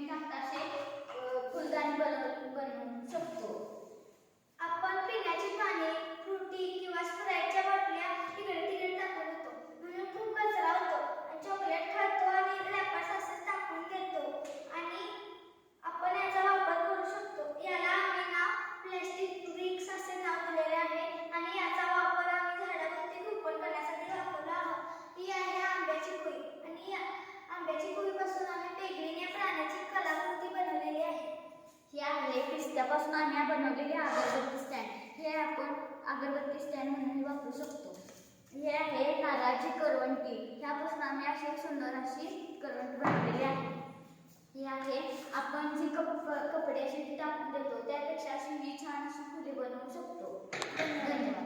मी कागदाचे फुलदाणी बनवू शकतो. आपण पिण्याची पाणी, फ्रुटी किंवा स्प्राईटच्या बाटल्या इकडे तिकडे टाकत होतो, म्हणून खूप कचरा होतो. चॉकलेट खातो आणि रॅपर्स असंच टाकून देतो आणि आपण याचा वापर करू शकतो. याला आम्ही नाव प्लास्टिक ब्रिक्स असे नाव दिलेले आहे आणि याचा वापर आम्ही झाडावरती कुंपण करण्यासाठी वापरला आहोत. ही आहे आंब्याची कुई आणि या आंब्याची कुईपासून आम्ही पेंग्विन या प्राण्याची कलाकृती बनवलेली आहे. हे आहे पिस्त्यापासून आम्ही बनवलेले अगरबत्ती स्टँड. हे आपण अगरबत्ती स्टँड म्हणून वापरू शकतो. हे आहे नारळाची करवंटी. ह्यापासून आम्ही अशी सुंदर अशी करवंटी बनवलेली आहे. हे आहे आपण जी कपडे अशी टाकून देतो त्यापेक्षा अशी मी छान अशी फुले बनवू शकतो. धन्यवाद.